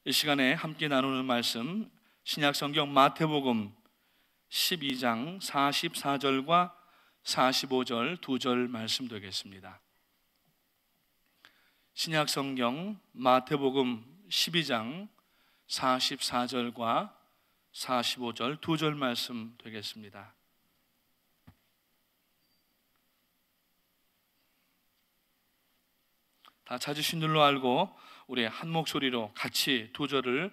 이 시간에 함께 나누는 말씀, 신약성경 마태복음 12장 44절과 45절 두 절 말씀 되겠습니다. 신약성경 마태복음 12장 44절과 45절 두 절 말씀 되겠습니다. 다 찾으신 줄로 알고 우리 한 목소리로 같이 두 절을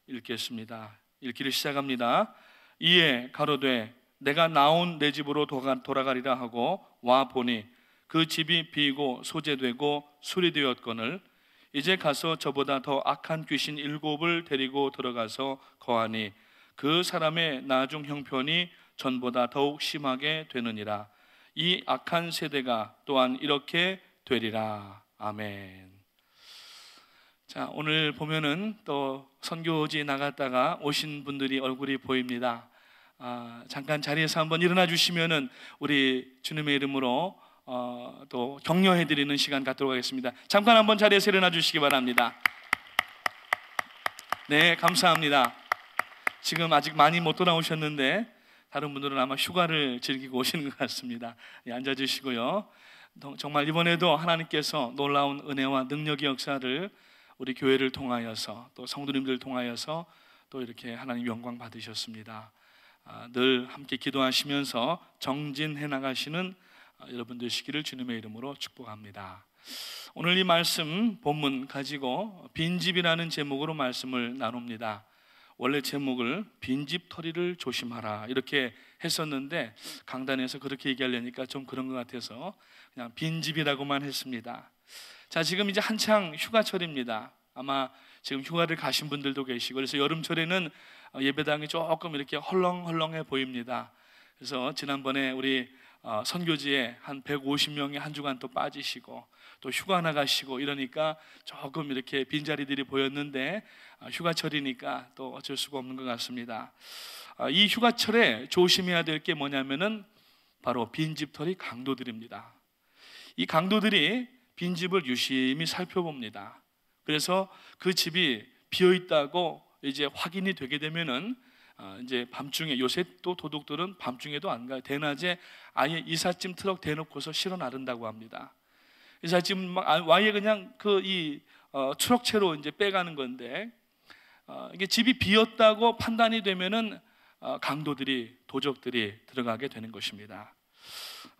읽겠습니다. 읽기를 시작합니다. 이에 가로되 내가 나온 내 집으로 돌아가리라 하고 와 보니 그 집이 비고 소재되고 수리되었거늘 이제 가서 저보다 더 악한 귀신 7을 데리고 들어가서 거하니 그 사람의 나중 형편이 전보다 더욱 심하게 되느니라. 이 악한 세대가 또한 이렇게 되리라. 아멘. 자, 오늘 보면은 또 선교지 나갔다가 오신 분들이 얼굴이 보입니다. 잠깐 자리에서 한번 일어나 주시면은 우리 주님의 이름으로 또 격려해 드리는 시간 갖도록 하겠습니다. 잠깐 한번 자리에서 일어나 주시기 바랍니다. 네, 감사합니다. 지금 아직 많이 못 돌아오셨는데 다른 분들은 아마 휴가를 즐기고 오시는 것 같습니다. 네, 앉아 주시고요. 정말 이번에도 하나님께서 놀라운 은혜와 능력의 역사를 우리 교회를 통하여서 또 성도님들 통하여서 또 이렇게 하나님 영광 받으셨습니다. 늘 함께 기도하시면서 정진해 나가시는 여러분 되시기를 주님의 이름으로 축복합니다. 오늘 이 말씀 본문 가지고 빈집이라는 제목으로 말씀을 나눕니다. 원래 제목을 빈집털이를 조심하라 이렇게 했었는데 강단에서 그렇게 얘기하려니까 좀 그런 것 같아서 그냥 빈집이라고만 했습니다. 자, 지금 이제 한창 휴가철입니다. 아마 지금 휴가를 가신 분들도 계시고 그래서 여름철에는 예배당이 조금 이렇게 헐렁헐렁해 보입니다. 그래서 지난번에 우리 선교지에 한 150명이 한 주간 또 빠지시고 또 휴가 나가시고 이러니까 조금 이렇게 빈자리들이 보였는데 휴가철이니까 또 어쩔 수가 없는 것 같습니다. 이 휴가철에 조심해야 될 게 뭐냐면은 바로 빈집털이 강도들입니다. 이 강도들이 빈집을 유심히 살펴봅니다. 그래서 그 집이 비어 있다고 이제 확인이 되게 되면은 이제 밤중에 요새 또 도둑들은 밤중에도 안 가요. 대낮에 아예 이삿짐 트럭 대놓고서 실어 나른다고 합니다. 이삿짐 아예 그냥 트럭채로 이제 빼가는 건데 이게 집이 비었다고 판단이 되면은 강도들이 도적들이 들어가게 되는 것입니다.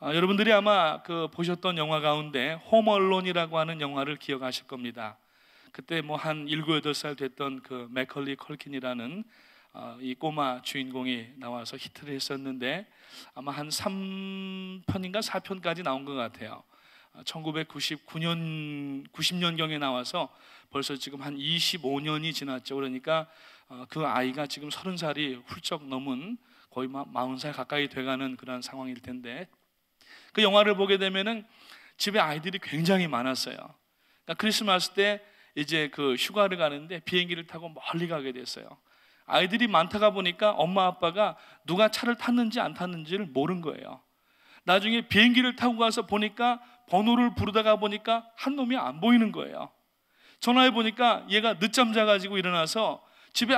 여러분들이 아마 보셨던 영화 가운데 홈 얼론이라고 하는 영화를 기억하실 겁니다. 그때 뭐 한 7, 8살 됐던 그 매컬리 컬킨이라는 이 꼬마 주인공이 나와서 히트를 했었는데 아마 한 3편인가 4편까지 나온 것 같아요. 1999년, 90년경에 나와서 벌써 지금 한 25년이 지났죠. 그러니까 그 아이가 지금 30살이 훌쩍 넘은 거의 40살 가까이 돼가는 그런 상황일 텐데 그 영화를 보게 되면은 집에 아이들이 굉장히 많았어요. 그러니까 크리스마스 때 이제 그 휴가를 가는데 비행기를 타고 멀리 가게 됐어요. 아이들이 많다가 보니까 엄마 아빠가 누가 차를 탔는지 안 탔는지를 모른 거예요. 나중에 비행기를 타고 가서 보니까 번호를 부르다가 보니까 한 놈이 안 보이는 거예요. 전화해 보니까 얘가 늦잠 자가지고 일어나서 집에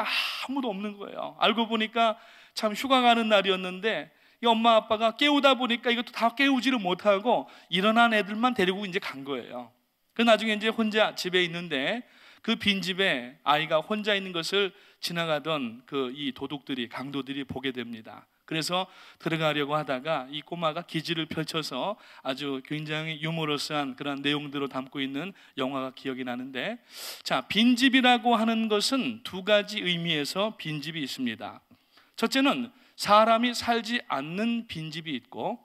아무도 없는 거예요. 알고 보니까 참 휴가 가는 날이었는데 이 엄마 아빠가 깨우다 보니까 이것도 다 깨우지를 못하고 일어난 애들만 데리고 이제 간 거예요. 그 나중에 이제 혼자 집에 있는데 그 빈집에 아이가 혼자 있는 것을 지나가던 이 도둑들이 강도들이 보게 됩니다. 그래서 들어가려고 하다가 이 꼬마가 기지를 펼쳐서 아주 굉장히 유머러스한 그런 내용들을 담고 있는 영화가 기억이 나는데 자, 빈집이라고 하는 것은 두 가지 의미에서 빈집이 있습니다. 첫째는 사람이 살지 않는 빈집이 있고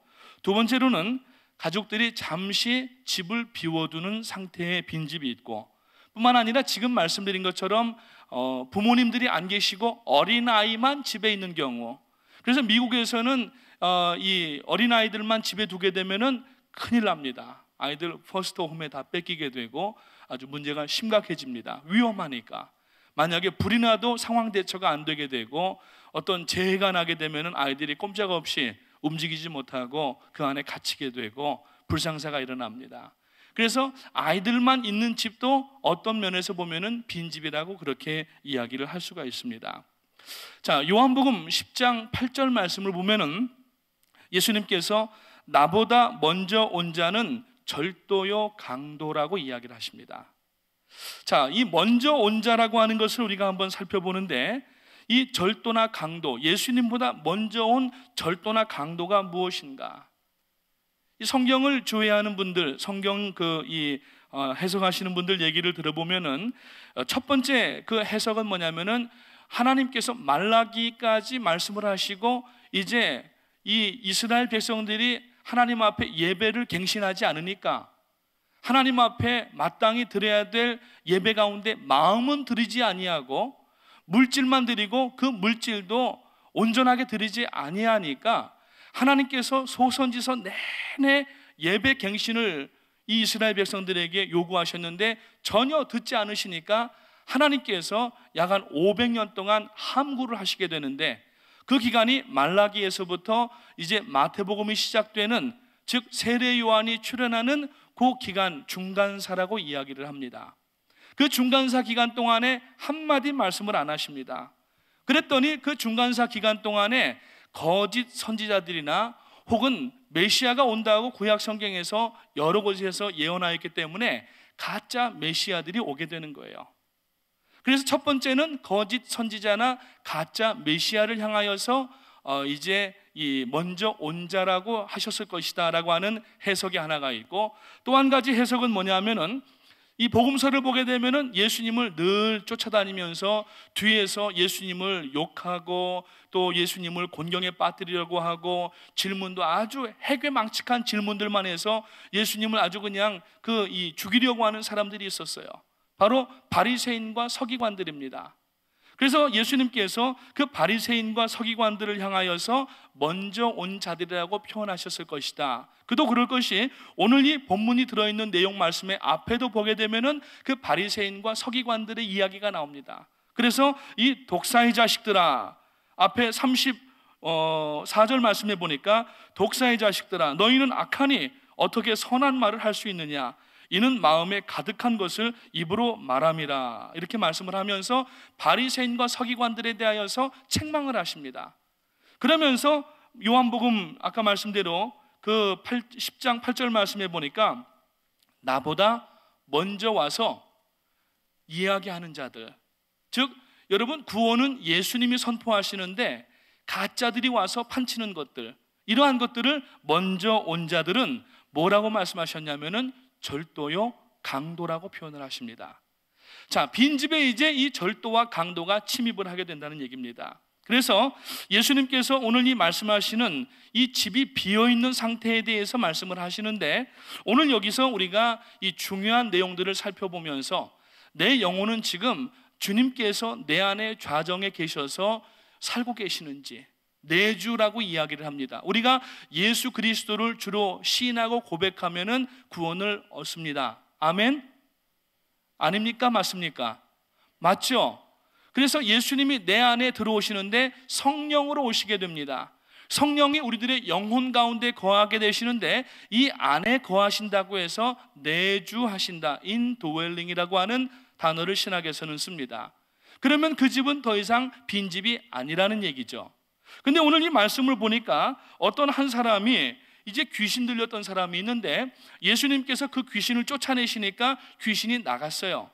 두 번째로는 가족들이 잠시 집을 비워두는 상태의 빈집이 있고 뿐만 아니라 지금 말씀드린 것처럼 부모님들이 안 계시고 어린아이만 집에 있는 경우 그래서 미국에서는 이 어린아이들만 집에 두게 되면은 큰일 납니다. 아이들 퍼스트 홈에 다 뺏기게 되고 아주 문제가 심각해집니다. 위험하니까 만약에 불이 나도 상황 대처가 안 되게 되고 어떤 재해가 나게 되면은 아이들이 꼼짝없이 움직이지 못하고 그 안에 갇히게 되고 불상사가 일어납니다. 그래서 아이들만 있는 집도 어떤 면에서 보면은 빈집이라고 그렇게 이야기를 할 수가 있습니다. 자, 요한복음 10장 8절 말씀을 보면은 예수님께서 나보다 먼저 온 자는 절도요 강도라고 이야기를 하십니다. 자, 이 먼저 온 자라고 하는 것을 우리가 한번 살펴보는데, 이 절도나 강도, 예수님보다 먼저 온 절도나 강도가 무엇인가? 이 성경을 조회하는 분들, 성경 해석하시는 분들 얘기를 들어보면은 첫 번째 그 해석은 뭐냐면은 하나님께서 말라기까지 말씀을 하시고 이제 이 이스라엘 백성들이 하나님 앞에 예배를 갱신하지 않으니까 하나님 앞에 마땅히 드려야 될 예배 가운데 마음은 드리지 아니하고 물질만 드리고 그 물질도 온전하게 드리지 아니하니까 하나님께서 소선지서 내내 예배 갱신을 이 이스라엘 백성들에게 요구하셨는데 전혀 듣지 않으시니까 하나님께서 약 한 500년 동안 함구를 하시게 되는데, 그 기간이 말라기에서부터 이제 마태복음이 시작되는, 즉 세례 요한이 출현하는 그 기간 중간사라고 이야기를 합니다. 그 중간사 기간 동안에 한마디 말씀을 안 하십니다. 그랬더니 그 중간사 기간 동안에 거짓 선지자들이나 혹은 메시아가 온다고 구약 성경에서 여러 곳에서 예언하였기 때문에 가짜 메시아들이 오게 되는 거예요. 그래서 첫 번째는 거짓 선지자나 가짜 메시아를 향하여서 이제 이 먼저 온 자라고 하셨을 것이다라고 하는 해석이 하나가 있고, 또 한 가지 해석은 뭐냐면은 이 복음서를 보게 되면은 예수님을 늘 쫓아다니면서 뒤에서 예수님을 욕하고 또 예수님을 곤경에 빠뜨리려고 하고 질문도 아주 해괴망측한 질문들만 해서 예수님을 아주 그냥 죽이려고 하는 사람들이 있었어요. 바로 바리새인과 서기관들입니다. 그래서 예수님께서 그 바리새인과 서기관들을 향하여서 먼저 온 자들이라고 표현하셨을 것이다. 그도 그럴 것이 오늘 이 본문이 들어있는 내용 말씀의 앞에도 보게 되면은 그 바리새인과 서기관들의 이야기가 나옵니다. 그래서 이 독사의 자식들아, 앞에 34절 말씀에 보니까 독사의 자식들아 너희는 악하니 어떻게 선한 말을 할 수 있느냐, 이는 마음에 가득한 것을 입으로 말함이라, 이렇게 말씀을 하면서 바리새인과 서기관들에 대하여서 책망을 하십니다. 그러면서 요한복음 아까 말씀대로 그 10장 8절 말씀에 보니까 나보다 먼저 와서 이야기하는 자들, 즉 여러분 구원은 예수님이 선포하시는데 가짜들이 와서 판치는 것들, 이러한 것들을 먼저 온 자들은 뭐라고 말씀하셨냐면은 절도요 강도라고 표현을 하십니다. 자, 빈집에 이제 이 절도와 강도가 침입을 하게 된다는 얘기입니다. 그래서 예수님께서 오늘 이 말씀하시는 이 집이 비어있는 상태에 대해서 말씀을 하시는데, 오늘 여기서 우리가 이 중요한 내용들을 살펴보면서 내 영혼은 지금 주님께서 내 안에 좌정에 계셔서 살고 계시는지, 내주라고 이야기를 합니다. 우리가 예수 그리스도를 주로 시인하고 고백하면은 구원을 얻습니다. 아멘? 아닙니까? 맞습니까? 맞죠? 그래서 예수님이 내 안에 들어오시는데 성령으로 오시게 됩니다. 성령이 우리들의 영혼 가운데 거하게 되시는데 이 안에 거하신다고 해서 내주하신다, 인도웰링이라고 하는 단어를 신학에서는 씁니다. 그러면 그 집은 더 이상 빈집이 아니라는 얘기죠. 근데 오늘 이 말씀을 보니까 어떤 한 사람이 이제 귀신 들렸던 사람이 있는데 예수님께서 그 귀신을 쫓아내시니까 귀신이 나갔어요.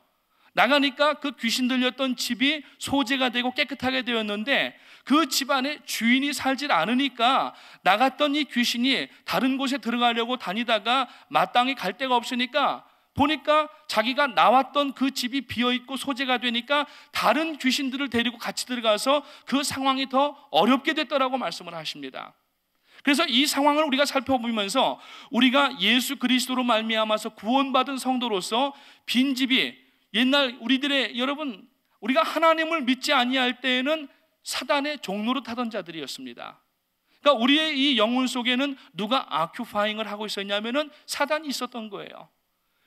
나가니까 그 귀신 들렸던 집이 소재가 되고 깨끗하게 되었는데 그 집안에 주인이 살질 않으니까 나갔던 이 귀신이 다른 곳에 들어가려고 다니다가 마땅히 갈 데가 없으니까 보니까 자기가 나왔던 그 집이 비어있고 소재가 되니까 다른 귀신들을 데리고 같이 들어가서 그 상황이 더 어렵게 됐더라고 말씀을 하십니다. 그래서 이 상황을 우리가 살펴보면서 우리가 예수 그리스도로 말미암아서 구원받은 성도로서 빈집이, 옛날 우리들의, 여러분 우리가 하나님을 믿지 아니할 때에는 사단의 종로로 타던 자들이었습니다. 그러니까 우리의 이 영혼 속에는 누가 아큐파잉을 하고 있었냐면은 사단이 있었던 거예요.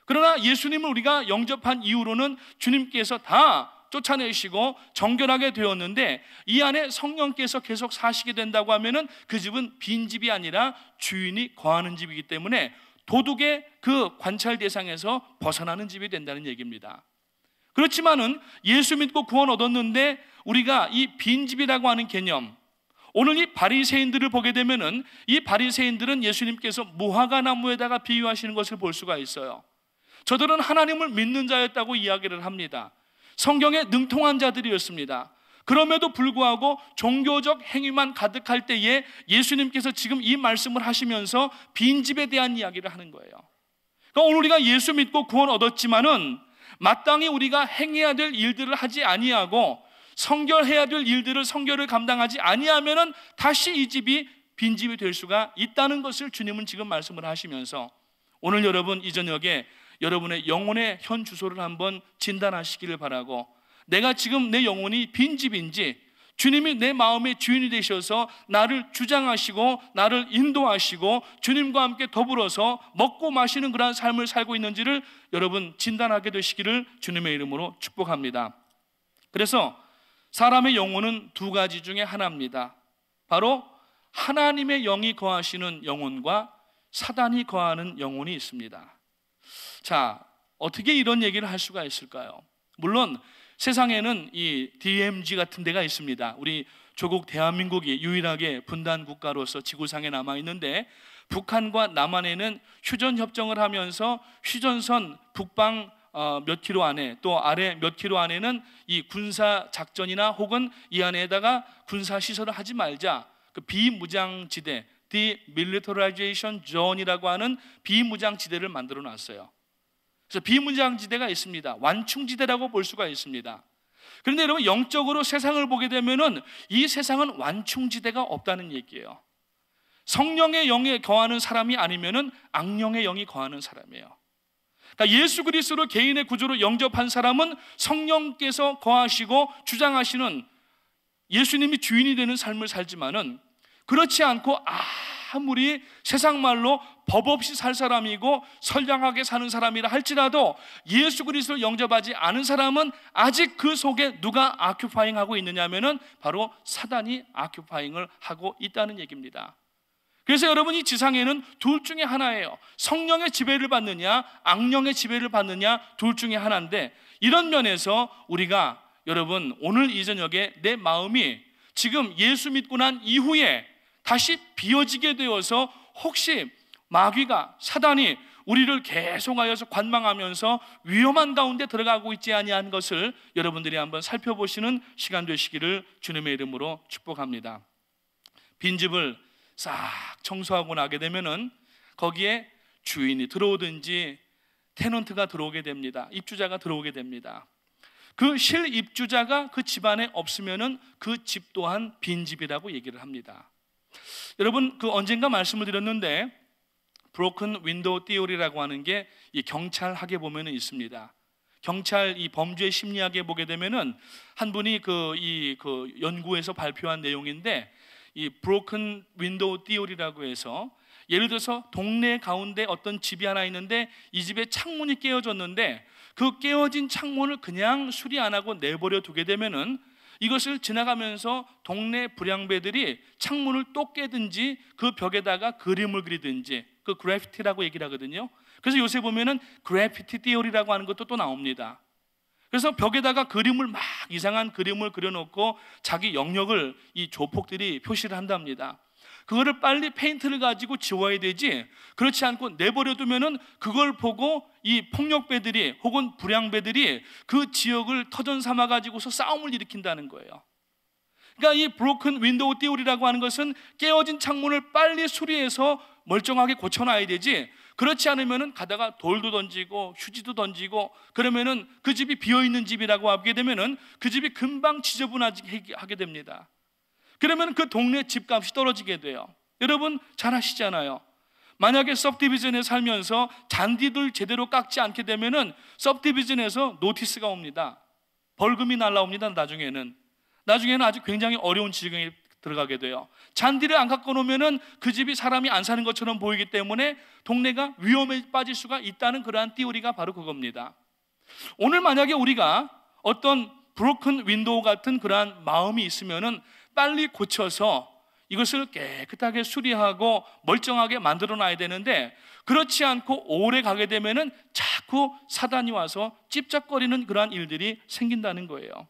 그러나 예수님을 우리가 영접한 이후로는 주님께서 다 쫓아내시고 정결하게 되었는데 이 안에 성령께서 계속 사시게 된다고 하면은 그 집은 빈집이 아니라 주인이 거하는 집이기 때문에 도둑의 그 관찰 대상에서 벗어나는 집이 된다는 얘기입니다. 그렇지만은 예수 믿고 구원 얻었는데 우리가 이 빈집이라고 하는 개념, 오늘 이 바리새인들을 보게 되면은 이 바리새인들은 예수님께서 무화과 나무에다가 비유하시는 것을 볼 수가 있어요. 저들은 하나님을 믿는 자였다고 이야기를 합니다. 성경에 능통한 자들이었습니다. 그럼에도 불구하고 종교적 행위만 가득할 때에 예수님께서 지금 이 말씀을 하시면서 빈집에 대한 이야기를 하는 거예요. 그러니까 오늘 우리가 예수 믿고 구원 얻었지만은 마땅히 우리가 행해야 될 일들을 하지 아니하고 성결해야 될 일들을 성결을 감당하지 아니하면은 다시 이 집이 빈집이 될 수가 있다는 것을 주님은 지금 말씀을 하시면서 오늘 여러분 이 저녁에 여러분의 영혼의 현 주소를 한번 진단하시기를 바라고, 내가 지금 내 영혼이 빈집인지 주님이 내 마음의 주인이 되셔서 나를 주장하시고 나를 인도하시고 주님과 함께 더불어서 먹고 마시는 그런 삶을 살고 있는지를 여러분 진단하게 되시기를 주님의 이름으로 축복합니다. 그래서 사람의 영혼은 두 가지 중에 하나입니다. 바로 하나님의 영이 거하시는 영혼과 사단이 거하는 영혼이 있습니다. 자, 어떻게 이런 얘기를 할 수가 있을까요? 물론 세상에는 이 DMZ 같은 데가 있습니다. 우리 조국 대한민국이 유일하게 분단 국가로서 지구상에 남아있는데, 북한과 남한에는 휴전협정을 하면서 휴전선 북방 몇 킬로 안에 또 아래 몇 킬로 안에는 이 군사 작전이나 혹은 이 안에다가 군사 시설을 하지 말자, 그 비무장지대, Demilitarization Zone이라고 하는 비무장지대를 만들어 놨어요. 그래서 비무장지대가 있습니다. 완충지대라고 볼 수가 있습니다. 그런데 여러분, 영적으로 세상을 보게 되면은 이 세상은 완충지대가 없다는 얘기예요. 성령의 영에 거하는 사람이 아니면은 악령의 영이 거하는 사람이에요. 그러니까 예수 그리스도를 개인의 구주로 영접한 사람은 성령께서 거하시고 주장하시는 예수님이 주인이 되는 삶을 살지만은, 그렇지 않고 아무리 세상 말로 법 없이 살 사람이고 선량하게 사는 사람이라 할지라도 예수 그리스도를 영접하지 않은 사람은 아직 그 속에 누가 아큐파잉하고 있느냐면은 바로 사단이 아큐파잉을 하고 있다는 얘기입니다. 그래서 여러분, 이 지상에는 둘 중에 하나예요. 성령의 지배를 받느냐 악령의 지배를 받느냐, 둘 중에 하나인데, 이런 면에서 우리가 여러분 오늘 이 저녁에 내 마음이 지금 예수 믿고 난 이후에 다시 비어지게 되어서 혹시 마귀가, 사단이 우리를 계속하여서 관망하면서 위험한 가운데 들어가고 있지 아니한 것을 여러분들이 한번 살펴보시는 시간 되시기를 주님의 이름으로 축복합니다. 빈집을 싹 청소하고 나게 되면은 거기에 주인이 들어오든지 테넌트가 들어오게 됩니다. 입주자가 들어오게 됩니다. 그 실입주자가 그 집안에 없으면은 그 집 또한 빈집이라고 얘기를 합니다. 여러분, 그 언젠가 말씀을 드렸는데 브로큰 윈도우 티오리라고 하는 게 이 경찰학에 보면은 있습니다. 경찰 이 범죄 심리학에 보게 되면은 한 분이 그 연구에서 발표한 내용인데, 이 브로큰 윈도우 티오리라고 해서 예를 들어서 동네 가운데 어떤 집이 하나 있는데 이 집에 창문이 깨어졌는데 그 깨어진 창문을 그냥 수리 안 하고 내버려 두게 되면은 이것을 지나가면서 동네 불량배들이 창문을 또 깨든지 그 벽에다가 그림을 그리든지, 그 그래피티라고 얘기를 하거든요. 그래서 요새 보면은 그래피티 티오리라고 하는 것도 또 나옵니다. 그래서 벽에다가 그림을 막 이상한 그림을 그려놓고 자기 영역을 이 조폭들이 표시를 한답니다. 그거를 빨리 페인트를 가지고 지워야 되지, 그렇지 않고 내버려 두면은 그걸 보고 이 폭력배들이 혹은 불량배들이 그 지역을 터전 삼아 가지고서 싸움을 일으킨다는 거예요. 그러니까 이 브로큰 윈도우 티오리라고 하는 것은 깨어진 창문을 빨리 수리해서 멀쩡하게 고쳐놔야 되지, 그렇지 않으면은 가다가 돌도 던지고 휴지도 던지고 그러면은 그 집이 비어있는 집이라고 하게 되면은 그 집이 금방 지저분하게 됩니다. 그러면 그 동네 집값이 떨어지게 돼요. 여러분 잘 아시잖아요. 만약에 서브디비전에 살면서 잔디들 제대로 깎지 않게 되면은 서브디비전에서 노티스가 옵니다. 벌금이 날라옵니다. 나중에는 아주 굉장히 어려운 지경에 들어가게 돼요. 잔디를 안 깎아 놓으면은 그 집이 사람이 안 사는 것처럼 보이기 때문에 동네가 위험에 빠질 수가 있다는 그러한 띠오리가 바로 그겁니다. 오늘 만약에 우리가 어떤 브로큰 윈도우 같은 그러한 마음이 있으면은 빨리 고쳐서 이것을 깨끗하게 수리하고 멀쩡하게 만들어 놔야 되는데, 그렇지 않고 오래 가게 되면은 자꾸 사단이 와서 찝쩍거리는 그러한 일들이 생긴다는 거예요.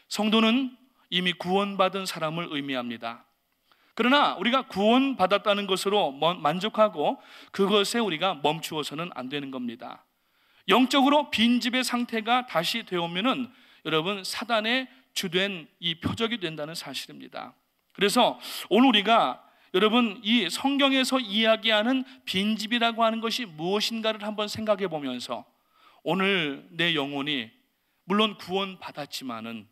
성도는 이미 구원받은 사람을 의미합니다. 그러나 우리가 구원받았다는 것으로 만족하고 그것에 우리가 멈추어서는 안 되는 겁니다. 영적으로 빈집의 상태가 다시 되오면은 여러분, 사단의 주된 이 표적이 된다는 사실입니다. 그래서 오늘 우리가 여러분, 이 성경에서 이야기하는 빈집이라고 하는 것이 무엇인가를 한번 생각해 보면서, 오늘 내 영혼이 물론 구원받았지만은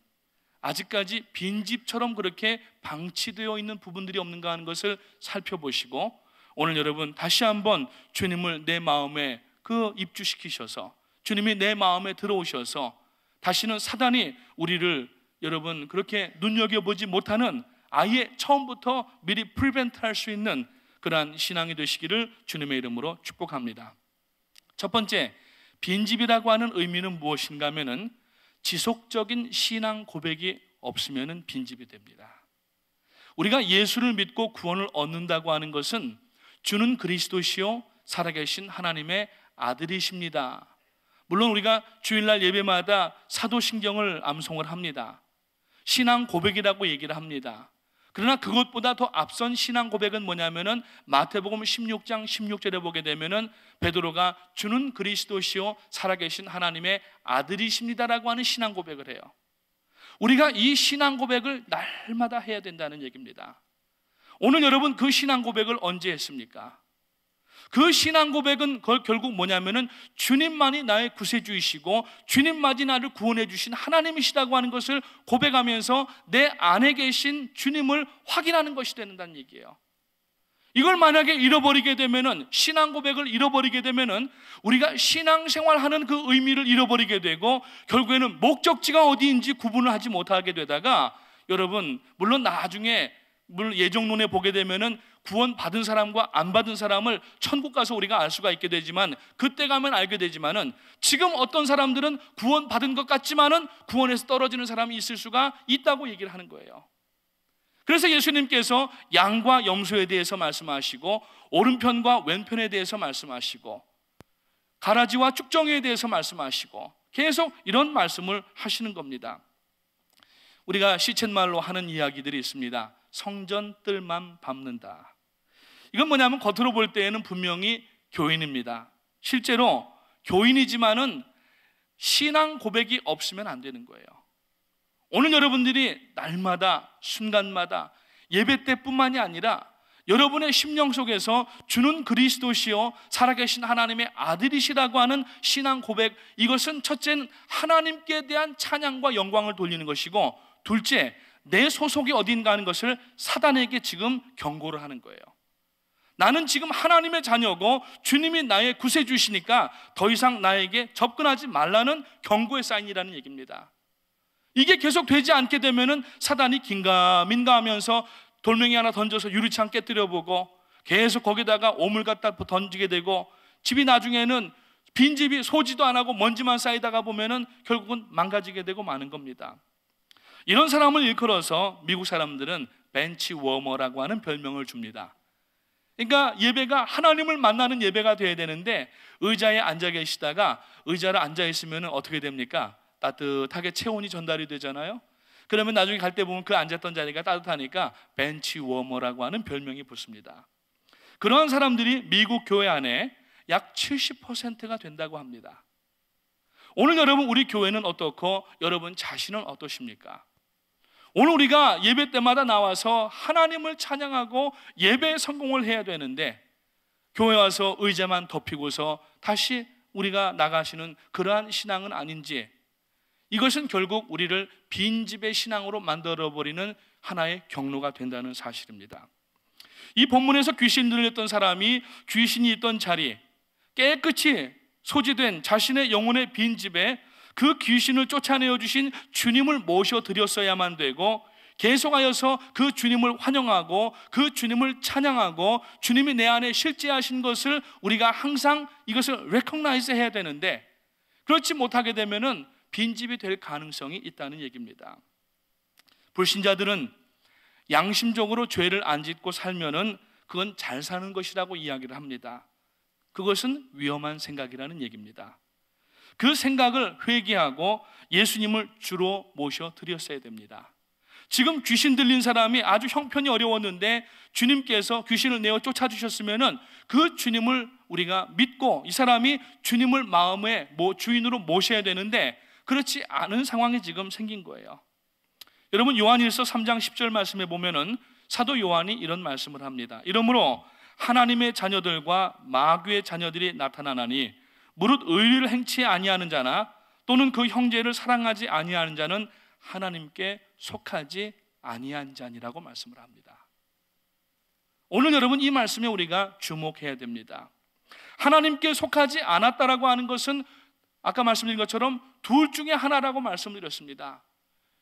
아직까지 빈집처럼 그렇게 방치되어 있는 부분들이 없는가 하는 것을 살펴보시고, 오늘 여러분 다시 한번 주님을 내 마음에 입주시키셔서, 주님이 내 마음에 들어오셔서 다시는 사단이 우리를 여러분 그렇게 눈여겨보지 못하는, 아예 처음부터 미리 프리벤트할 수 있는 그러한 신앙이 되시기를 주님의 이름으로 축복합니다. 첫 번째, 빈집이라고 하는 의미는 무엇인가 하면은 지속적인 신앙 고백이 없으면 빈집이 됩니다. 우리가 예수를 믿고 구원을 얻는다고 하는 것은 주는 그리스도시요 살아계신 하나님의 아들이십니다. 물론 우리가 주일날 예배마다 사도신경을 암송을 합니다. 신앙 고백이라고 얘기를 합니다. 그러나 그것보다 더 앞선 신앙 고백은 뭐냐면은 마태복음 16장 16절에 보게 되면은 베드로가 주는 그리스도시요 살아계신 하나님의 아들이십니다라고 하는 신앙 고백을 해요. 우리가 이 신앙 고백을 날마다 해야 된다는 얘기입니다. 오늘 여러분 그 신앙 고백을 언제 했습니까? 그 신앙 고백은 결국 뭐냐면은 주님만이 나의 구세주이시고 주님만이 나를 구원해 주신 하나님이시다고 하는 것을 고백하면서 내 안에 계신 주님을 확인하는 것이 된다는 얘기예요. 이걸 만약에 잃어버리게 되면은, 신앙 고백을 잃어버리게 되면은 우리가 신앙생활하는 그 의미를 잃어버리게 되고, 결국에는 목적지가 어디인지 구분을 하지 못하게 되다가, 여러분 물론 나중에 예정론에 보게 되면은 구원 받은 사람과 안 받은 사람을 천국 가서 우리가 알 수가 있게 되지만, 그때 가면 알게 되지만은, 지금 어떤 사람들은 구원 받은 것 같지만은 구원에서 떨어지는 사람이 있을 수가 있다고 얘기를 하는 거예요. 그래서 예수님께서 양과 염소에 대해서 말씀하시고, 오른편과 왼편에 대해서 말씀하시고, 가라지와 쭉정이에 대해서 말씀하시고, 계속 이런 말씀을 하시는 겁니다. 우리가 시쳇말로 하는 이야기들이 있습니다. 성전 뜰만 밟는다. 이건 뭐냐면 겉으로 볼 때에는 분명히 교인입니다. 실제로 교인이지만은 신앙 고백이 없으면 안 되는 거예요. 오늘 여러분들이 날마다 순간마다 예배 때뿐만이 아니라 여러분의 심령 속에서 주는 그리스도시요 살아계신 하나님의 아들이시라고 하는 신앙 고백, 이것은 첫째는 하나님께 대한 찬양과 영광을 돌리는 것이고, 둘째, 내 소속이 어딘가 하는 것을 사단에게 지금 경고를 하는 거예요. 나는 지금 하나님의 자녀고 주님이 나의 구세주시니까 더 이상 나에게 접근하지 말라는 경고의 사인이라는 얘기입니다. 이게 계속 되지 않게 되면은 사단이 긴가민가 하면서 돌멩이 하나 던져서 유리창 깨뜨려보고, 계속 거기다가 오물 갖다 던지게 되고, 집이 나중에는 빈집이 소지도 안 하고 먼지만 쌓이다가 보면은 결국은 망가지게 되고 마는 겁니다. 이런 사람을 일컬어서 미국 사람들은 벤치 워머라고 하는 별명을 줍니다. 그러니까 예배가 하나님을 만나는 예배가 돼야 되는데, 의자에 앉아 계시다가 의자를 앉아 있으면 어떻게 됩니까? 따뜻하게 체온이 전달이 되잖아요. 그러면 나중에 갈 때 보면 그 앉았던 자리가 따뜻하니까 벤치 워머라고 하는 별명이 붙습니다. 그런 사람들이 미국 교회 안에 약 70%가 된다고 합니다. 오늘 여러분 우리 교회는 어떻고 여러분 자신은 어떠십니까? 오늘 우리가 예배 때마다 나와서 하나님을 찬양하고 예배에 성공을 해야 되는데, 교회 와서 의자만 덮이고서 다시 우리가 나가시는 그러한 신앙은 아닌지, 이것은 결국 우리를 빈집의 신앙으로 만들어버리는 하나의 경로가 된다는 사실입니다. 이 본문에서 귀신 들렸던 사람이 귀신이 있던 자리, 깨끗이 소지된 자신의 영혼의 빈집에 그 귀신을 쫓아내어 주신 주님을 모셔드렸어야만 되고, 계속하여서 그 주님을 환영하고 그 주님을 찬양하고 주님이 내 안에 실제하신 것을 우리가 항상 이것을 recognize 해야 되는데, 그렇지 못하게 되면은 빈집이 될 가능성이 있다는 얘기입니다. 불신자들은 양심적으로 죄를 안 짓고 살면은 그건 잘 사는 것이라고 이야기를 합니다. 그것은 위험한 생각이라는 얘기입니다. 그 생각을 회개하고 예수님을 주로 모셔 드렸어야 됩니다. 지금 귀신 들린 사람이 아주 형편이 어려웠는데 주님께서 귀신을 내어 쫓아주셨으면은 그 주님을 우리가 믿고 이 사람이 주님을 마음의 주인으로 모셔야 되는데 그렇지 않은 상황이 지금 생긴 거예요. 여러분, 요한일서 3장 10절 말씀에 보면은 사도 요한이 이런 말씀을 합니다. 이러므로 하나님의 자녀들과 마귀의 자녀들이 나타나나니 무릇 의리를 행치 아니하는 자나 또는 그 형제를 사랑하지 아니하는 자는 하나님께 속하지 아니한 자니라고 말씀을 합니다. 오늘 여러분, 이 말씀에 우리가 주목해야 됩니다. 하나님께 속하지 않았다라고 하는 것은 아까 말씀드린 것처럼 둘 중에 하나라고 말씀드렸습니다.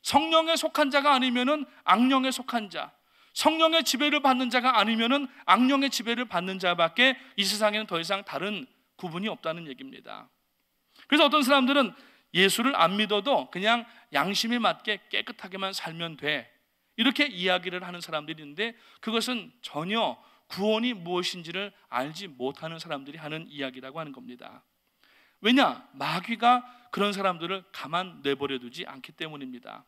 성령에 속한 자가 아니면은 악령에 속한 자, 성령의 지배를 받는 자가 아니면은 악령의 지배를 받는 자밖에 이 세상에는 더 이상 다른 구분이 없다는 얘기입니다. 그래서 어떤 사람들은 예수를 안 믿어도 그냥 양심에 맞게 깨끗하게만 살면 돼, 이렇게 이야기를 하는 사람들이 있는데 그것은 전혀 구원이 무엇인지를 알지 못하는 사람들이 하는 이야기라고 하는 겁니다. 왜냐? 마귀가 그런 사람들을 가만 내버려 두지 않기 때문입니다.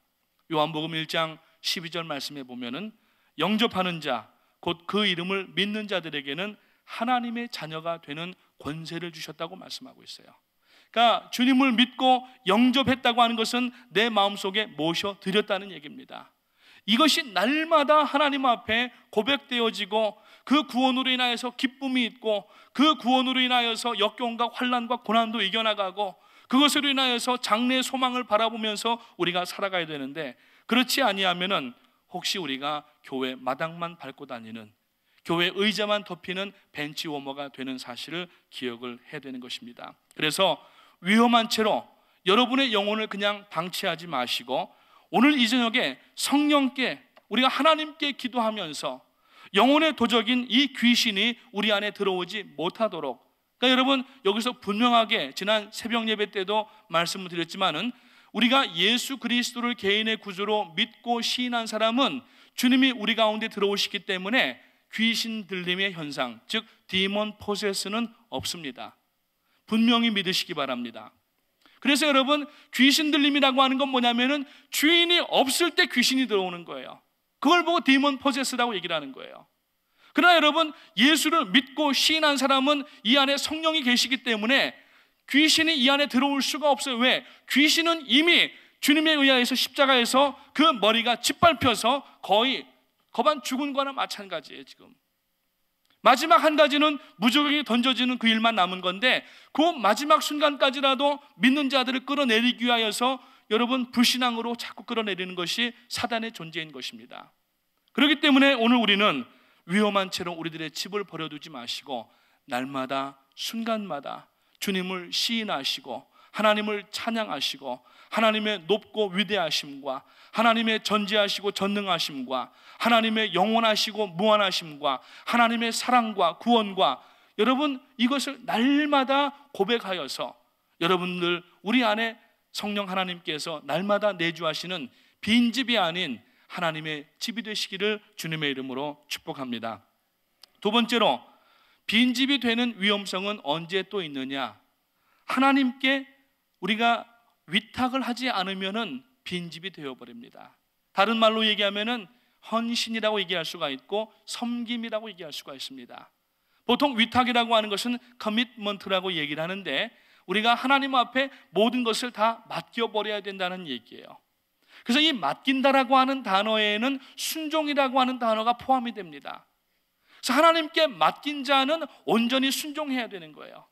요한복음 1장 12절 말씀에 보면은 영접하는 자, 곧 그 이름을 믿는 자들에게는 하나님의 자녀가 되는 권세를 주셨다고 말씀하고 있어요. 그러니까 주님을 믿고 영접했다고 하는 것은 내 마음속에 모셔드렸다는 얘기입니다. 이것이 날마다 하나님 앞에 고백되어지고 그 구원으로 인하여서 기쁨이 있고 그 구원으로 인하여서 역경과 환난과 고난도 이겨나가고 그것으로 인하여서 장래의 소망을 바라보면서 우리가 살아가야 되는데, 그렇지 아니하면은 혹시 우리가 교회 마당만 밟고 다니는, 교회 의자만 덮이는 벤치 워머가 되는 사실을 기억을 해야 되는 것입니다. 그래서 위험한 채로 여러분의 영혼을 그냥 방치하지 마시고 오늘 이 저녁에 성령께, 우리가 하나님께 기도하면서 영혼의 도적인 이 귀신이 우리 안에 들어오지 못하도록, 그러니까 여러분, 여기서 분명하게 지난 새벽 예배 때도 말씀을 드렸지만은 우리가 예수 그리스도를 개인의 구주로 믿고 시인한 사람은 주님이 우리 가운데 들어오시기 때문에 귀신 들림의 현상, 즉 디몬 포세스는 없습니다. 분명히 믿으시기 바랍니다. 그래서 여러분, 귀신 들림이라고 하는 건 뭐냐면은 주인이 없을 때 귀신이 들어오는 거예요. 그걸 보고 디몬 포세스라고 얘기를 하는 거예요. 그러나 여러분, 예수를 믿고 시인한 사람은 이 안에 성령이 계시기 때문에 귀신이 이 안에 들어올 수가 없어요. 왜? 귀신은 이미 주님에 의하여서 십자가에서 그 머리가 짓밟혀서 거의 거반 죽은 거나 마찬가지예요. 지금 마지막 한 가지는 무적이 던져지는 그 일만 남은 건데, 그 마지막 순간까지라도 믿는 자들을 끌어내리기 위하여서 여러분 불신앙으로 자꾸 끌어내리는 것이 사단의 존재인 것입니다. 그렇기 때문에 오늘 우리는 위험한 채로 우리들의 집을 버려두지 마시고 날마다 순간마다 주님을 시인하시고 하나님을 찬양하시고 하나님의 높고 위대하심과 하나님의 전지하시고 전능하심과 하나님의 영원하시고 무한하심과 하나님의 사랑과 구원과, 여러분 이것을 날마다 고백하여서 여러분들 우리 안에 성령 하나님께서 날마다 내주하시는 빈집이 아닌 하나님의 집이 되시기를 주님의 이름으로 축복합니다. 두 번째로, 빈집이 되는 위험성은 언제 또 있느냐? 하나님께 우리가 위탁을 하지 않으면은 빈집이 되어버립니다. 다른 말로 얘기하면은 헌신이라고 얘기할 수가 있고 섬김이라고 얘기할 수가 있습니다. 보통 위탁이라고 하는 것은 커미트먼트라고 얘기를 하는데 우리가 하나님 앞에 모든 것을 다 맡겨버려야 된다는 얘기예요. 그래서 이 맡긴다라고 하는 단어에는 순종이라고 하는 단어가 포함이 됩니다. 그래서 하나님께 맡긴 자는 온전히 순종해야 되는 거예요.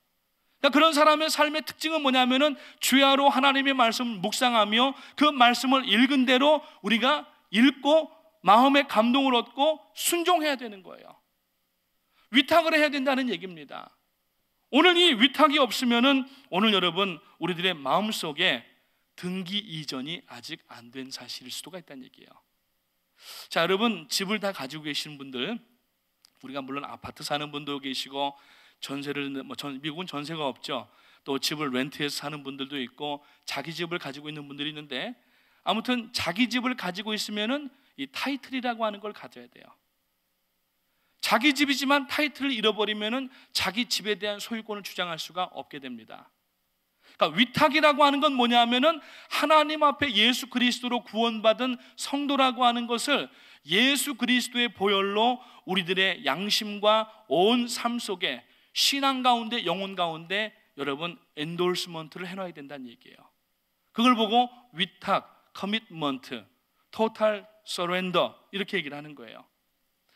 그러니까 그런 사람의 삶의 특징은 뭐냐면은 주야로 하나님의 말씀을 묵상하며 그 말씀을 읽은 대로 우리가 읽고 마음의 감동을 얻고 순종해야 되는 거예요. 위탁을 해야 된다는 얘기입니다. 오늘 이 위탁이 없으면은 오늘 여러분 우리들의 마음속에 등기 이전이 아직 안 된 사실일 수도 있다는 얘기예요. 자, 여러분 집을 다 가지고 계시는 분들, 우리가 물론 아파트 사는 분도 계시고 전세를 미국은 전세가 없죠. 또 집을 렌트해서 사는 분들도 있고 자기 집을 가지고 있는 분들이 있는데, 아무튼 자기 집을 가지고 있으면은 이 타이틀이라고 하는 걸 가져야 돼요. 자기 집이지만 타이틀을 잃어버리면은 자기 집에 대한 소유권을 주장할 수가 없게 됩니다. 그러니까 위탁이라고 하는 건 뭐냐면은 하나님 앞에 예수 그리스도로 구원받은 성도라고 하는 것을 예수 그리스도의 보혈로 우리들의 양심과 온 삶 속에 신앙 가운데 영혼 가운데 여러분 엔돌스먼트를 해놔야 된다는 얘기예요. 그걸 보고 위탁, 커미트먼트, 토탈 서렌더 이렇게 얘기를 하는 거예요.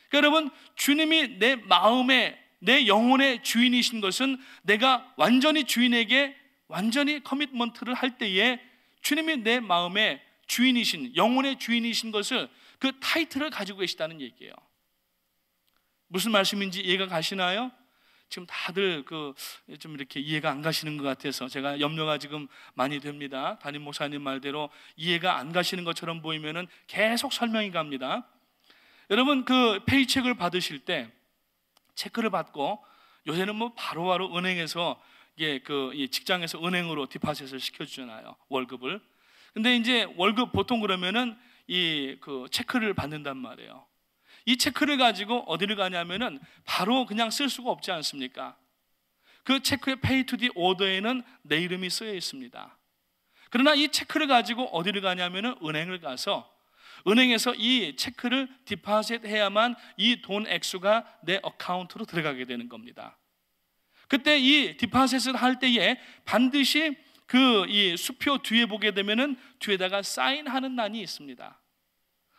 그러니까 여러분 주님이 내 마음의 내 영혼의 주인이신 것은 내가 완전히 주인에게 완전히 커미트먼트를 할 때에 주님이 내 마음의 주인이신 영혼의 주인이신 것을 그 타이틀을 가지고 계시다는 얘기예요. 무슨 말씀인지 이해가 가시나요? 지금 다들 좀 이렇게 이해가 안 가시는 것 같아서 제가 염려가 지금 많이 됩니다. 담임 목사님 말대로 이해가 안 가시는 것처럼 보이면은 계속 설명이 갑니다. 여러분 그 페이첵을 받으실 때 체크를 받고 요새는 뭐 바로바로 은행에서 이 직장에서 은행으로 디파짓을 시켜주잖아요. 월급을. 근데 이제 월급 보통 그러면은 그 체크를 받는단 말이에요. 이 체크를 가지고 어디를 가냐면은 바로 그냥 쓸 수가 없지 않습니까? 그 체크의 pay to the order에는 내 이름이 쓰여 있습니다. 그러나 이 체크를 가지고 어디를 가냐면은 은행을 가서 은행에서 이 체크를 디파짓 해야만 이 돈 액수가 내 어카운트로 들어가게 되는 겁니다. 그때 이 디파짓을 할 때에 반드시 이 수표 뒤에 보게 되면은 뒤에다가 사인하는 란이 있습니다.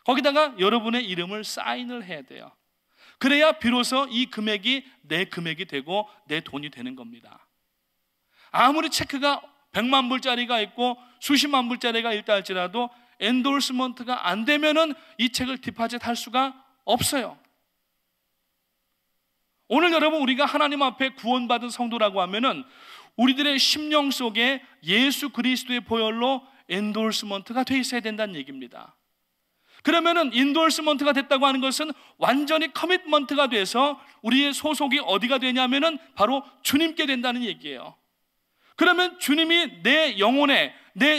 거기다가 여러분의 이름을 사인을 해야 돼요. 그래야 비로소 이 금액이 내 금액이 되고 내 돈이 되는 겁니다. 아무리 체크가 100만 불짜리가 있고 수십만 불짜리가 있다 할지라도 엔돌스먼트가 안 되면은 이 책을 디파짓 할 수가 없어요. 오늘 여러분 우리가 하나님 앞에 구원받은 성도라고 하면은 우리들의 심령 속에 예수 그리스도의 보혈로 엔돌스먼트가 돼 있어야 된다는 얘기입니다. 그러면은 인돌스먼트가 됐다고 하는 것은 완전히 커미트먼트가 돼서 우리의 소속이 어디가 되냐면은 바로 주님께 된다는 얘기예요. 그러면 주님이 내 영혼에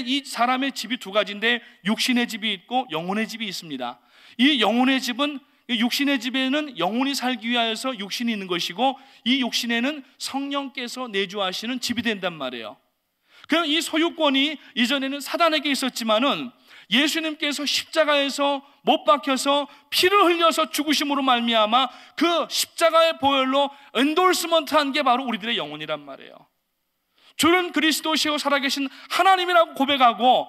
이 사람의 집이 두 가지인데 육신의 집이 있고 영혼의 집이 있습니다. 이 영혼의 집은 육신의 집에는 영혼이 살기 위하여서 육신이 있는 것이고 이 육신에는 성령께서 내주하시는 집이 된단 말이에요. 그럼 이 소유권이 이전에는 사단에게 있었지만은 예수님께서 십자가에서 못 박혀서 피를 흘려서 죽으심으로 말미암아 그 십자가의 보혈로 엔돌스먼트한 게 바로 우리들의 영혼이란 말이에요. 주는 그리스도시요 살아계신 하나님이라고 고백하고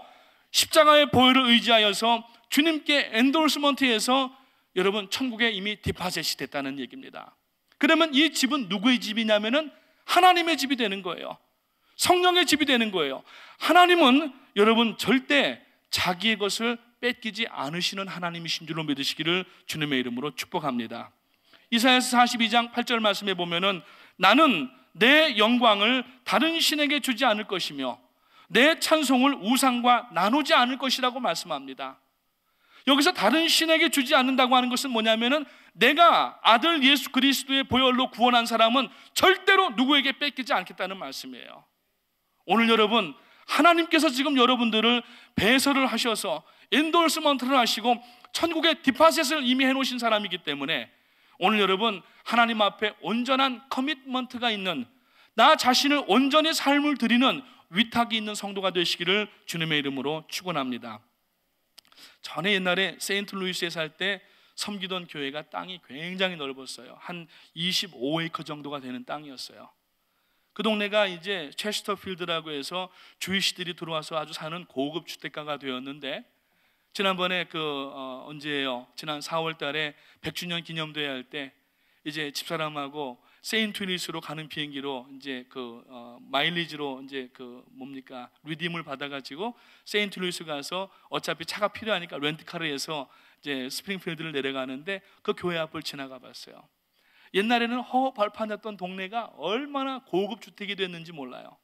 십자가의 보혈을 의지하여서 주님께 엔돌스먼트해서 여러분 천국에 이미 디파짓이 됐다는 얘기입니다. 그러면 이 집은 누구의 집이냐면은 하나님의 집이 되는 거예요. 성령의 집이 되는 거예요. 하나님은 여러분 절대 자기의 것을 뺏기지 않으시는 하나님이신 줄로 믿으시기를 주님의 이름으로 축복합니다. 이사야서 42장 8절 말씀에 보면은 나는 내 영광을 다른 신에게 주지 않을 것이며 내 찬송을 우상과 나누지 않을 것이라고 말씀합니다. 여기서 다른 신에게 주지 않는다고 하는 것은 뭐냐면은 내가 아들 예수 그리스도의 보혈로 구원한 사람은 절대로 누구에게 뺏기지 않겠다는 말씀이에요. 오늘 여러분 하나님께서 지금 여러분들을 배설을 하셔서 엔돌스먼트를 하시고 천국의 디파짓을 이미 해놓으신 사람이기 때문에 오늘 여러분 하나님 앞에 온전한 커미트먼트가 있는 나 자신을 온전히 삶을 드리는 위탁이 있는 성도가 되시기를 주님의 이름으로 축원합니다. 전에 옛날에 세인트루이스에 살 때 섬기던 교회가 땅이 굉장히 넓었어요. 한 25에이커 정도가 되는 땅이었어요. 그 동네가 이제 체스터필드라고 해서 주이시들이 들어와서 아주 사는 고급 주택가가 되었는데 지난번에 언제예요? 지난 4월 달에 100주년 기념대회 할 때 이제 집사람하고 세인트루이스로 가는 비행기로 이제 마일리지로 이제 리딤을 받아가지고 세인트루이스 가서 어차피 차가 필요하니까 렌트카를 해서 이제 스프링필드를 내려가는데 그 교회 앞을 지나가 봤어요. 옛날에는 허벌판이었던 동네가 얼마나 고급 주택이 됐는지 몰라요.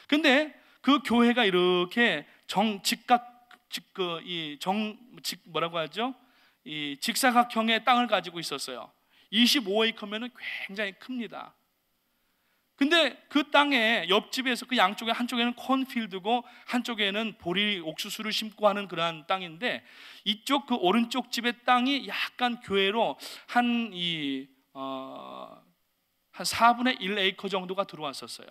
근데 그 교회가 이렇게 직사각형의 땅을 가지고 있었어요. 25에이커면은 굉장히 큽니다. 근데 그 땅에 옆집에서 그 양쪽에 한쪽에는 콘필드고 한쪽에는 보리 옥수수를 심고 하는 그러한 땅인데, 이쪽 그 오른쪽 집의 땅이 약간 교회로 한 4분의 1 에이커 정도가 들어왔었어요.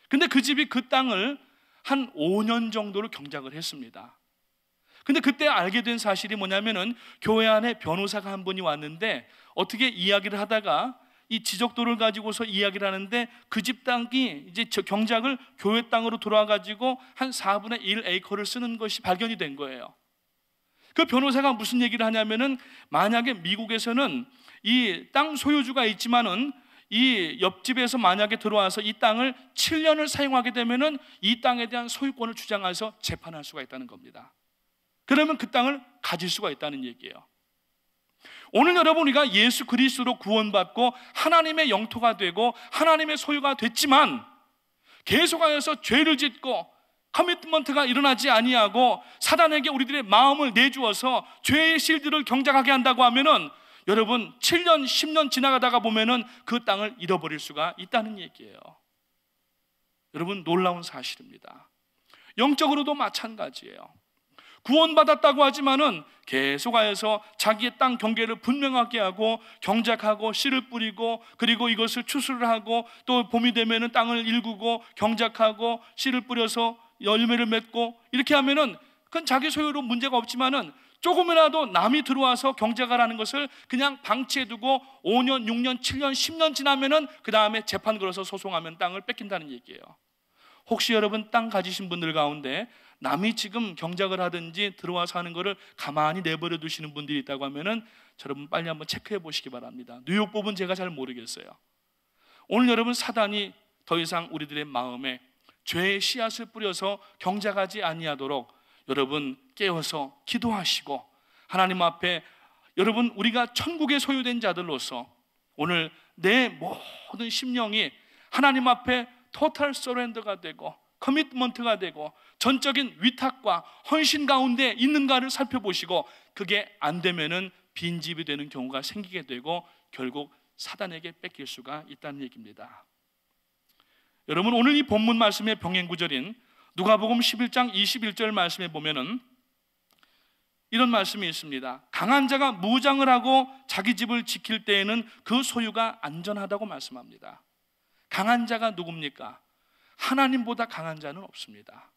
근데 그 집이 그 땅을 한 5년 정도를 경작을 했습니다. 근데 그때 알게 된 사실이 뭐냐면은, 교회 안에 변호사가 한 분이 왔는데 어떻게 이야기를 하다가 이 지적도를 가지고서 이야기를 하는데, 그 집 땅이 이제 경작을 교회 땅으로 돌아와 가지고 한 4분의 1 에이커를 쓰는 것이 발견이 된 거예요. 그 변호사가 무슨 얘기를 하냐면은, 만약에 미국에서는 이 땅 소유주가 있지만은 이 옆집에서 만약에 들어와서 이 땅을 7년을 사용하게 되면은 이 땅에 대한 소유권을 주장해서 재판할 수가 있다는 겁니다. 그러면 그 땅을 가질 수가 있다는 얘기예요. 오늘 여러분, 우리가 예수 그리스도로 구원받고 하나님의 영토가 되고 하나님의 소유가 됐지만, 계속하여서 죄를 짓고 커미트먼트가 일어나지 아니하고 사단에게 우리들의 마음을 내주어서 죄의 실드를 경작하게 한다고 하면은, 여러분 7년 10년 지나가다가 보면은 그 땅을 잃어버릴 수가 있다는 얘기예요. 여러분, 놀라운 사실입니다. 영적으로도 마찬가지예요. 구원받았다고 하지만은 계속하여서 자기의 땅 경계를 분명하게 하고 경작하고 씨를 뿌리고, 그리고 이것을 추수를 하고, 또 봄이 되면은 땅을 일구고 경작하고 씨를 뿌려서 열매를 맺고, 이렇게 하면은 그건 자기 소유로 문제가 없지만은, 조금이라도 남이 들어와서 경작하라는 것을 그냥 방치해두고 5년, 6년, 7년, 10년 지나면은 그 다음에 재판 걸어서 소송하면 땅을 뺏긴다는 얘기예요. 혹시 여러분 땅 가지신 분들 가운데 남이 지금 경작을 하든지 들어와서 하는 거를 가만히 내버려 두시는 분들이 있다고 하면은, 여러분 빨리 한번 체크해 보시기 바랍니다. 뉴욕법은 제가 잘 모르겠어요. 오늘 여러분, 사단이 더 이상 우리들의 마음에 죄의 씨앗을 뿌려서 경작하지 아니하도록 여러분 깨어서 기도하시고, 하나님 앞에 여러분, 우리가 천국에 소유된 자들로서 오늘 내 모든 심령이 하나님 앞에 토탈 서렌더가 되고 커미트먼트가 되고 전적인 위탁과 헌신 가운데 있는가를 살펴보시고, 그게 안 되면은 빈집이 되는 경우가 생기게 되고 결국 사단에게 뺏길 수가 있다는 얘기입니다. 여러분, 오늘 이 본문 말씀의 병행 구절인 누가복음 11장 21절 말씀에 보면은 이런 말씀이 있습니다. 강한 자가 무장을 하고 자기 집을 지킬 때에는 그 소유가 안전하다고 말씀합니다. 강한 자가 누굽니까? 하나님보다 강한 자는 없습니다.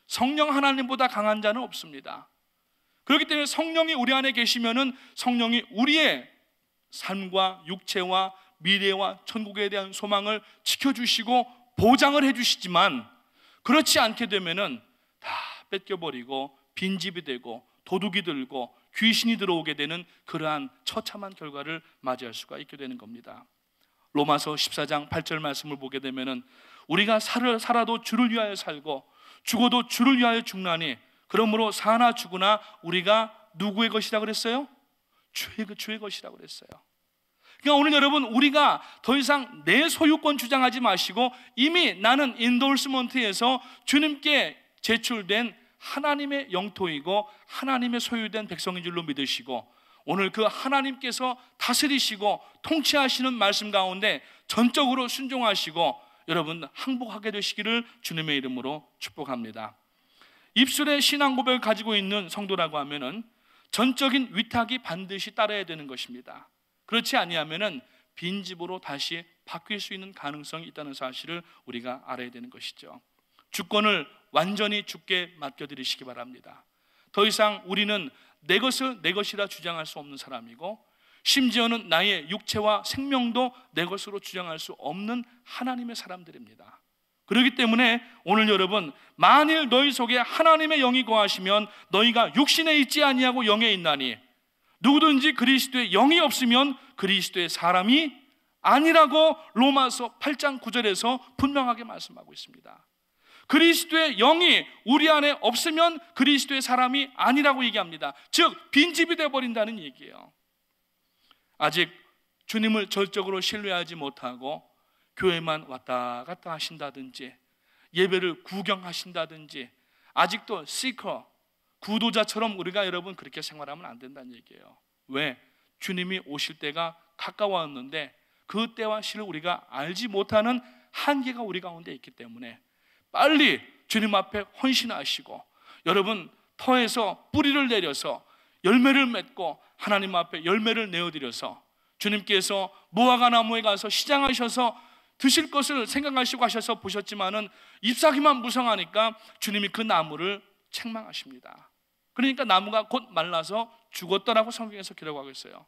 성령 하나님보다 강한 자는 없습니다. 그렇기 때문에 성령이 우리 안에 계시면은 성령이 우리의 삶과 육체와 미래와 천국에 대한 소망을 지켜주시고 보장을 해주시지만, 그렇지 않게 되면은 다 뺏겨버리고 빈집이 되고 도둑이 들고 귀신이 들어오게 되는 그러한 처참한 결과를 맞이할 수가 있게 되는 겁니다. 로마서 14장 8절 말씀을 보게 되면은, 우리가 살아도 주를 위하여 살고 죽어도 주를 위하여 죽나니 그러므로 사나 죽으나 우리가 누구의 것이라 그랬어요? 주의 것이라고 그랬어요. 그러니까 오늘 여러분, 우리가 더 이상 내 소유권 주장하지 마시고 이미 나는 인돌스먼트에서 주님께 제출된 하나님의 영토이고 하나님의 소유된 백성인 줄로 믿으시고, 오늘 그 하나님께서 다스리시고 통치하시는 말씀 가운데 전적으로 순종하시고 여러분 항복하게 되시기를 주님의 이름으로 축복합니다. 입술에 신앙 고백을 가지고 있는 성도라고 하면은 전적인 위탁이 반드시 따라야 되는 것입니다. 그렇지 아니하면은 빈집으로 다시 바뀔 수 있는 가능성이 있다는 사실을 우리가 알아야 되는 것이죠. 주권을 완전히 주께 맡겨드리시기 바랍니다. 더 이상 우리는 내 것을 내 것이라 주장할 수 없는 사람이고, 심지어는 나의 육체와 생명도 내 것으로 주장할 수 없는 하나님의 사람들입니다. 그렇기 때문에 오늘 여러분, 만일 너희 속에 하나님의 영이 거하시면 너희가 육신에 있지 아니하고 영에 있나니, 누구든지 그리스도의 영이 없으면 그리스도의 사람이 아니라고 로마서 8장 9절에서 분명하게 말씀하고 있습니다. 그리스도의 영이 우리 안에 없으면 그리스도의 사람이 아니라고 얘기합니다. 즉 빈집이 되어버린다는 얘기예요. 아직 주님을 절적으로 신뢰하지 못하고 교회만 왔다 갔다 하신다든지 예배를 구경하신다든지, 아직도 시커 구도자처럼 우리가 여러분 그렇게 생활하면 안 된다는 얘기예요. 왜? 주님이 오실 때가 가까웠는데 그 때와 시를 우리가 알지 못하는 한계가 우리 가운데 있기 때문에 빨리 주님 앞에 헌신하시고, 여러분 터에서 뿌리를 내려서 열매를 맺고 하나님 앞에 열매를 내어드려서 주님께서 무화과 나무에 가서 시장하셔서 드실 것을 생각하시고 하셔서 보셨지만은 잎사귀만 무성하니까 주님이 그 나무를 책망하십니다. 그러니까 나무가 곧 말라서 죽었더라고 성경에서 기록하고 있어요.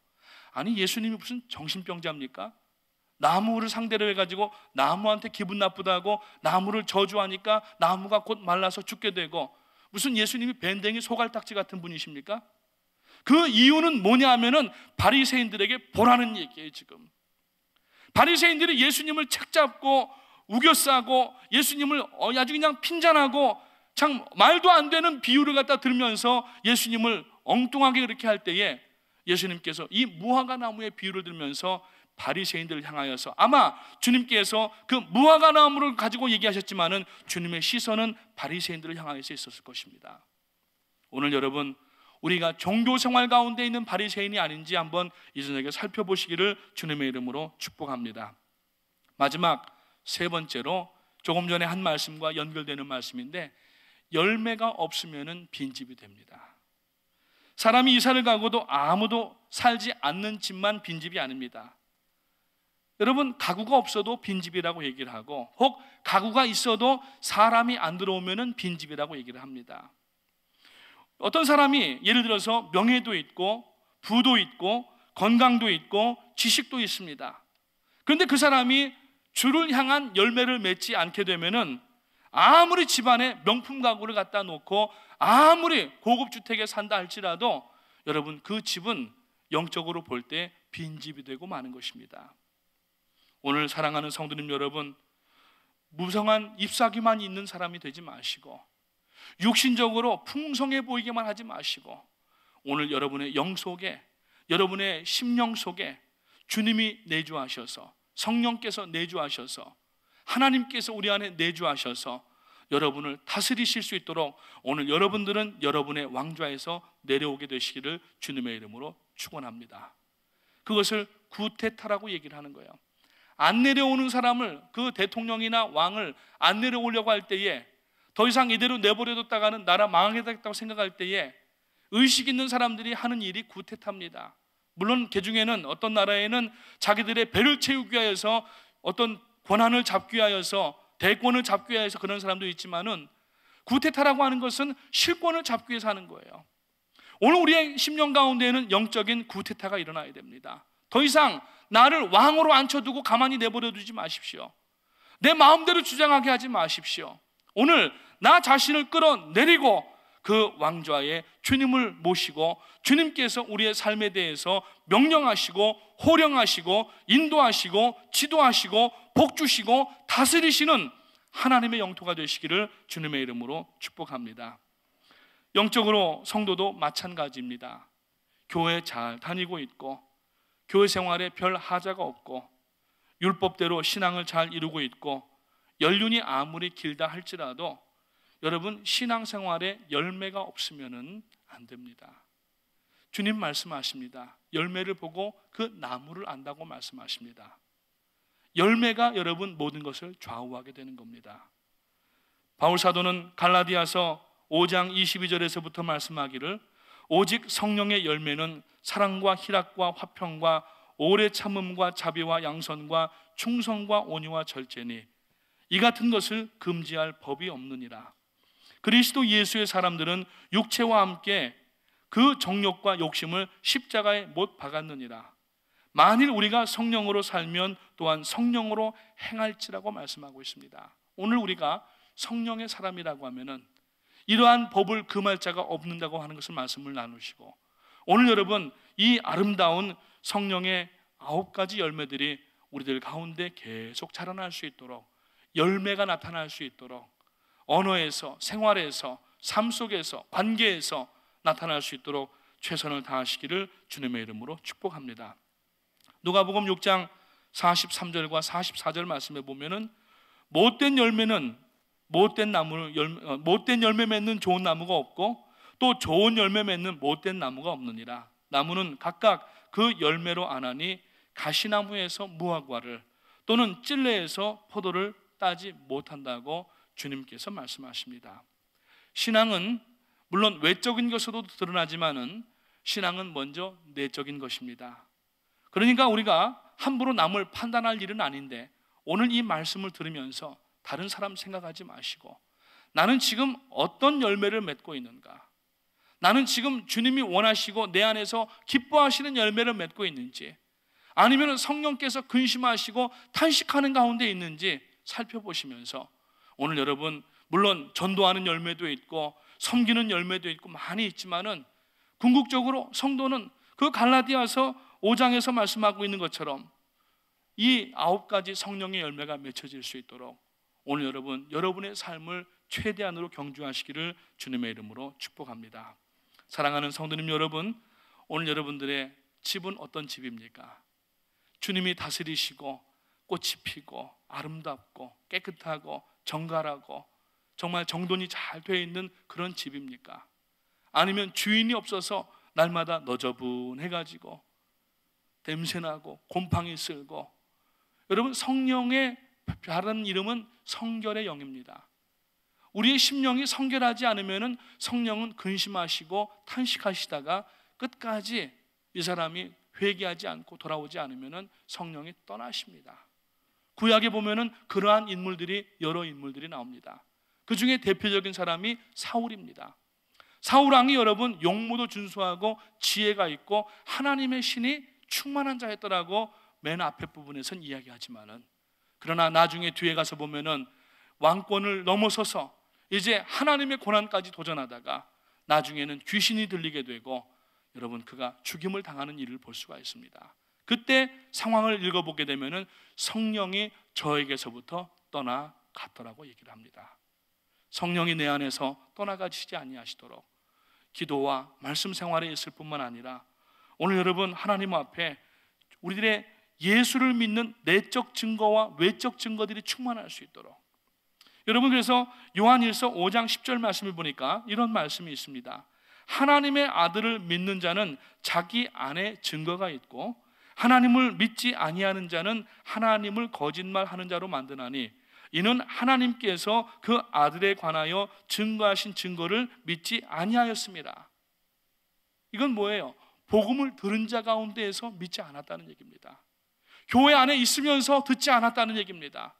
아니, 예수님이 무슨 정신병자입니까? 나무를 상대로 해가지고 나무한테 기분 나쁘다고 나무를 저주하니까 나무가 곧 말라서 죽게 되고, 무슨 예수님이 밴댕이 소갈딱지 같은 분이십니까? 그 이유는 뭐냐 하면은 바리새인들에게 보라는 얘기예요. 지금 바리새인들이 예수님을 책잡고 우겨싸고 예수님을 아주 그냥 핀잔하고 참 말도 안 되는 비유를 갖다 들면서 예수님을 엉뚱하게 그렇게 할 때에 예수님께서 이 무화과 나무의 비유를 들면서 바리새인들을 향하여서, 아마 주님께서 그 무화과 나무를 가지고 얘기하셨지만은 주님의 시선은 바리새인들을 향하여서 있었을 것입니다. 오늘 여러분, 우리가 종교 생활 가운데 있는 바리새인이 아닌지 한번 이 저녁에 살펴보시기를 주님의 이름으로 축복합니다. 마지막 세 번째로, 조금 전에 한 말씀과 연결되는 말씀인데, 열매가 없으면 빈집이 됩니다. 사람이 이사를 가고도 아무도 살지 않는 집만 빈집이 아닙니다. 여러분, 가구가 없어도 빈집이라고 얘기를 하고, 혹 가구가 있어도 사람이 안 들어오면 빈집이라고 얘기를 합니다. 어떤 사람이 예를 들어서 명예도 있고 부도 있고 건강도 있고 지식도 있습니다. 그런데 그 사람이 주를 향한 열매를 맺지 않게 되면은 아무리 집안에 명품 가구를 갖다 놓고 아무리 고급 주택에 산다 할지라도 여러분, 그 집은 영적으로 볼 때 빈집이 되고 마는 것입니다. 오늘 사랑하는 성도님 여러분, 무성한 잎사귀만 있는 사람이 되지 마시고 육신적으로 풍성해 보이게만 하지 마시고, 오늘 여러분의 영 속에, 여러분의 심령 속에 주님이 내주하셔서, 성령께서 내주하셔서, 하나님께서 우리 안에 내주하셔서 여러분을 다스리실 수 있도록 오늘 여러분들은 여러분의 왕좌에서 내려오게 되시기를 주님의 이름으로 축원합니다. 그것을 구테타라고 얘기를 하는 거예요. 안 내려오는 사람을, 그 대통령이나 왕을 안 내려오려고 할 때에, 더 이상 이대로 내버려뒀다가는 나라 망하겠다고 생각할 때에 의식 있는 사람들이 하는 일이 구테타입니다. 물론 그 중에는 어떤 나라에는 자기들의 배를 채우기 위해서 어떤 권한을 잡기 위하여서, 대권을 잡기 위해서 그런 사람도 있지만은, 구테타라고 하는 것은 실권을 잡기 위해서 하는 거예요. 오늘 우리의 심령 가운데에는 영적인 구테타가 일어나야 됩니다. 더 이상 나를 왕으로 앉혀두고 가만히 내버려 두지 마십시오. 내 마음대로 주장하게 하지 마십시오. 오늘 나 자신을 끌어내리고 그 왕좌에 주님을 모시고 주님께서 우리의 삶에 대해서 명령하시고 호령하시고 인도하시고 지도하시고 복주시고 다스리시는 하나님의 영토가 되시기를 주님의 이름으로 축복합니다. 영적으로 성도도 마찬가지입니다. 교회 잘 다니고 있고 교회 생활에 별 하자가 없고 율법대로 신앙을 잘 이루고 있고 연륜이 아무리 길다 할지라도 여러분, 신앙생활에 열매가 없으면 안 됩니다. 주님 말씀하십니다. 열매를 보고 그 나무를 안다고 말씀하십니다. 열매가 여러분 모든 것을 좌우하게 되는 겁니다. 바울 사도는 갈라디아서 5장 22절에서부터 말씀하기를, 오직 성령의 열매는 사랑과 희락과 화평과 오래 참음과 자비와 양선과 충성과 온유와 절제니 이 같은 것을 금지할 법이 없느니라. 그리스도 예수의 사람들은 육체와 함께 그 정욕과 욕심을 십자가에 못 박았느니라. 만일 우리가 성령으로 살면 또한 성령으로 행할지라고 말씀하고 있습니다. 오늘 우리가 성령의 사람이라고 하면은 이러한 법을 금할 자가 없는다고 하는 것을 말씀을 나누시고, 오늘 여러분 이 아름다운 성령의 9가지 열매들이 우리들 가운데 계속 자라날 수 있도록, 열매가 나타날 수 있도록 언어에서, 생활에서, 삶 속에서, 관계에서 나타날 수 있도록 최선을 다하시기를 주님의 이름으로 축복합니다. 누가복음 6장 43절과 44절 말씀에 보면은 못된 열매는 못된 열매 맺는 좋은 나무가 없고 또 좋은 열매 맺는 못된 나무가 없느니라. 나무는 각각 그 열매로 아나니 가시나무에서 무화과를 또는 찔레에서 포도를 따지 못한다고 주님께서 말씀하십니다. 신앙은 물론 외적인 것으로도 드러나지만은 신앙은 먼저 내적인 것입니다. 그러니까 우리가 함부로 남을 판단할 일은 아닌데 오늘 이 말씀을 들으면서 다른 사람 생각하지 마시고 나는 지금 어떤 열매를 맺고 있는가? 나는 지금 주님이 원하시고 내 안에서 기뻐하시는 열매를 맺고 있는지, 아니면 성령께서 근심하시고 탄식하는 가운데 있는지 살펴보시면서 오늘 여러분 물론 전도하는 열매도 있고 섬기는 열매도 있고 많이 있지만은 궁극적으로 성도는 그 갈라디아서 5장에서 말씀하고 있는 것처럼 이 9가지 성령의 열매가 맺혀질 수 있도록 오늘 여러분의 삶을 최대한으로 경주하시기를 주님의 이름으로 축복합니다. 사랑하는 성도님 여러분, 오늘 여러분들의 집은 어떤 집입니까? 주님이 다스리시고 꽃이 피고 아름답고 깨끗하고 정갈하고 정말 정돈이 잘 되어 있는 그런 집입니까? 아니면 주인이 없어서 날마다 너저분해가지고 냄새나고 곰팡이 쓸고, 여러분 성령의 다른 이름은 성결의 영입니다. 우리의 심령이 성결하지 않으면 성령은 근심하시고 탄식하시다가 끝까지 이 사람이 회개하지 않고 돌아오지 않으면 성령이 떠나십니다. 구약에 보면은 그러한 인물들이 여러 인물들이 나옵니다. 그 중에 대표적인 사람이 사울입니다. 사울 왕이 여러분 용모도 준수하고 지혜가 있고 하나님의 신이 충만한 자였더라고 맨 앞에 부분에선 이야기하지만은, 그러나 나중에 뒤에 가서 보면은 왕권을 넘어서서 이제 하나님의 고난까지 도전하다가 나중에는 귀신이 들리게 되고 여러분 그가 죽임을 당하는 일을 볼 수가 있습니다. 그때 상황을 읽어보게 되면은 성령이 저에게서부터 떠나갔더라고 얘기를 합니다. 성령이 내 안에서 떠나가시지 아니하시도록 기도와 말씀 생활에 있을 뿐만 아니라 오늘 여러분 하나님 앞에 우리들의 예수를 믿는 내적 증거와 외적 증거들이 충만할 수 있도록, 여러분 그래서 요한일서 5장 10절 말씀을 보니까 이런 말씀이 있습니다. 하나님의 아들을 믿는 자는 자기 안에 증거가 있고 하나님을 믿지 아니하는 자는 하나님을 거짓말하는 자로 만드나니 이는 하나님께서 그 아들에 관하여 증거하신 증거를 믿지 아니하였습니다. 이건 뭐예요? 복음을 들은 자 가운데에서 믿지 않았다는 얘기입니다. 교회 안에 있으면서 듣지 않았다는 얘기입니다.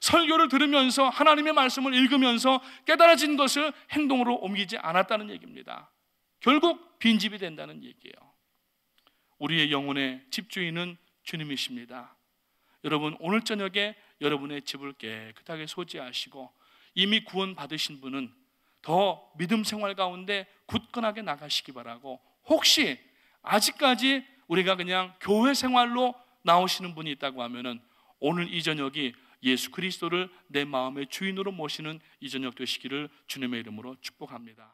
설교를 들으면서 하나님의 말씀을 읽으면서 깨달아진 것을 행동으로 옮기지 않았다는 얘기입니다. 결국 빈집이 된다는 얘기예요. 우리의 영혼의 집주인은 주님이십니다. 여러분 오늘 저녁에 여러분의 집을 깨끗하게 소지하시고 이미 구원 받으신 분은 더 믿음 생활 가운데 굳건하게 나가시기 바라고, 혹시 아직까지 우리가 그냥 교회 생활로 나오시는 분이 있다고 하면은 오늘 이 저녁이 예수 그리스도를 내 마음의 주인으로 모시는 이 저녁 되시기를 주님의 이름으로 축복합니다.